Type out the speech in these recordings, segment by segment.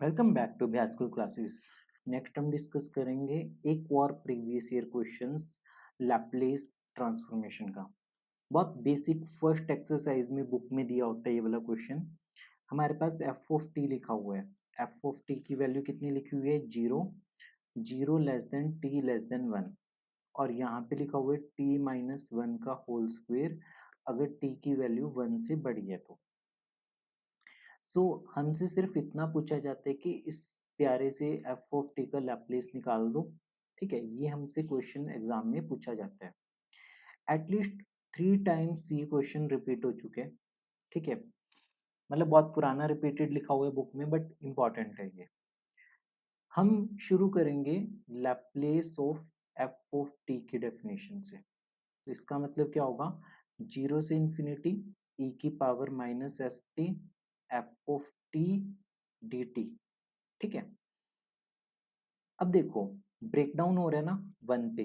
Welcome back to Bihar school classes. Next हम discuss करेंगे एक और previous year questions Laplace transformation का। बहुत बेसिक फर्स्ट एक्सरसाइज में बुक में दिया होता है ये वाला क्वेश्चन। हमारे पास एफ ऑफ टी लिखा हुआ है। एफ ऑफ टी की वैल्यू कितनी लिखी हुई है? Zero, zero less than T less than one, और यहाँ पे लिखा हुआ है टी माइनस वन का होल स्क्वेयर अगर टी की वैल्यू वन से बड़ी है तो। हमसे सिर्फ इतना पूछा जाता है कि इस प्यारे से एफ ऑफ टी का लैप्लेस निकाल दो। ठीक है, ये हमसे क्वेश्चन एग्जाम में पूछा जाता है। एटलीस्ट 3 टाइम्स ये क्वेश्चन रिपीट हो चुके हैं। ठीक है, मतलब बहुत पुराना रिपीटेड लिखा हुआ है बुक में, बट इम्पॉर्टेंट है ये। हम शुरू करेंगे Laplace of F of T की डेफिनेशन से। तो इसका मतलब क्या होगा? जीरो से इंफिनिटी ई की power minus s T F of T D T. ठीक है, अब देखो ब्रेक डाउन हो रहा है ना वन पे।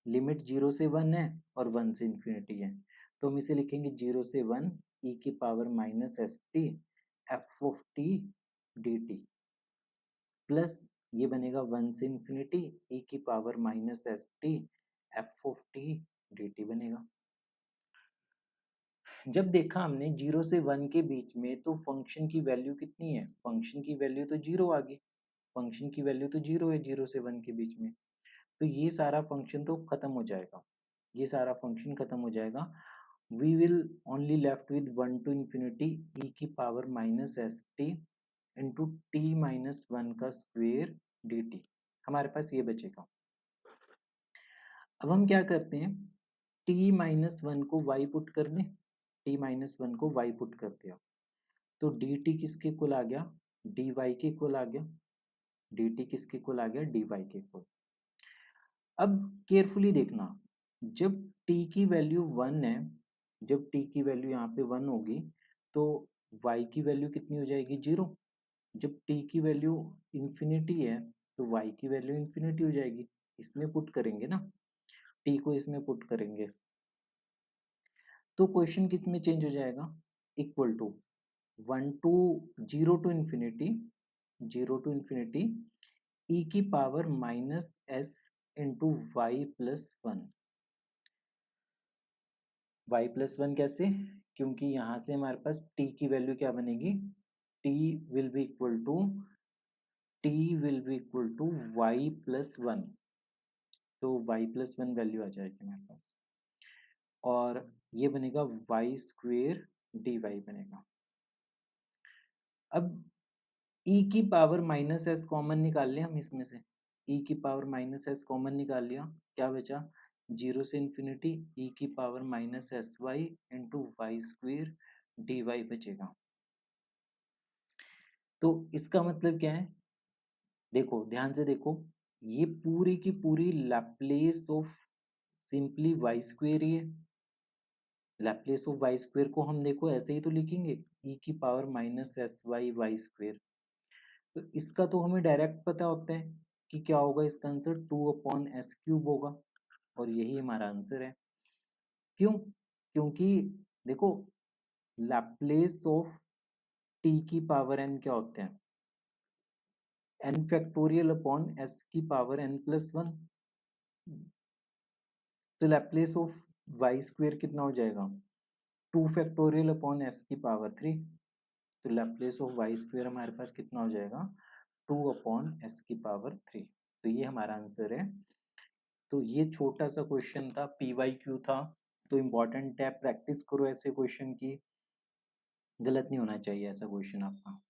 लिमिट जीरो से वन है और वन से इंफिनिटी है, तो हम इसे लिखेंगे जीरो से वन ई की power minus s T F of T D T, plus ये बनेगा वन से इंफिनिटी ई की power minus s T F of T D T बनेगा। जब देखा हमने जीरो से वन के बीच में तो फंक्शन की वैल्यू कितनी है? फंक्शन की वैल्यू तो जीरो आ गई। फंक्शन की वैल्यू तो जीरो है जीरो से वन के बीच में, तो ये सारा फंक्शन तो खत्म हो जाएगा। ये सारा फंक्शन खत्म हो जाएगा। We will only left with one to infinity e की power minus s t into t minus one का स्क्वेयर डी टी, हमारे पास ये बचेगा। अब हम क्या करते हैं, टी माइनस वन को वाई पुट कर दें। टी माइनस वन को वाई पुट कर दिया तो डी टी किसके इक्वल आ गया? डी वाई के इक्वल आ गया। डी टी किसके इक्वल आ गया? डी वाई के इक्वल। अब केयरफुली देखना, जब t की वैल्यू वन है, जब t की वैल्यू यहाँ पे वन होगी तो y की वैल्यू कितनी हो जाएगी? जीरो। जब t की वैल्यू इंफिनिटी है तो y की वैल्यू इंफिनिटी हो जाएगी। इसमें पुट करेंगे ना, t को इसमें पुट करेंगे तो क्वेश्चन किस में चेंज हो जाएगा? Equal to one to zero to infinity, zero to infinity e की power minus s into y plus one. y plus one कैसे? क्योंकि यहाँ से हमारे पास t की वैल्यू क्या बनेगी? t will be equal to y plus one, तो y प्लस वन वैल्यू आ जाएगी हमारे पास, और ये बनेगा y स्क्वेयर dy बनेगा। अब e की पावर माइनस एस कॉमन निकाल लिया हम इसमें से, e की पावर माइनस एस कॉमन निकाल लिया, क्या बचा? जीरो से इंफिनिटी e की power minus S Y into Y square D Y बचेगा। तो इसका मतलब क्या है? देखो ध्यान से देखो, ये पूरी की पूरी Laplace of simply y square ही है। लैप्लेस ऑफ वाई स्क्वेयर को हम देखो ऐसे ही तो लिखेंगे, e की power minus S Y Y square. तो इसका तो हमें डायरेक्ट पता होता है कि क्या होगा, इसका answer two upon S cube होगा, और यही हमारा आंसर है। क्यों? क्योंकि देखो लैप्लेस ऑफ टी की पावर एन क्या होते हैं? एन फैक्टोरियल अपॉन एस की पावर एन प्लस वन। तो लैप्लेस ऑफ वाई स्क्वेयर कितना हो जाएगा? टू फैक्टोरियल अपॉन एस की पावर थ्री। तो लैप्लेस ऑफ वाई स्क्वेयर हमारे पास कितना हो जाएगा? टू अपॉन एस की पावर थ्री। तो ये हमारा आंसर है। तो ये छोटा सा क्वेश्चन था, PYQ था, तो इम्पोर्टेंट है, प्रैक्टिस करो ऐसे क्वेश्चन की, गलत नहीं होना चाहिए ऐसा क्वेश्चन आपका।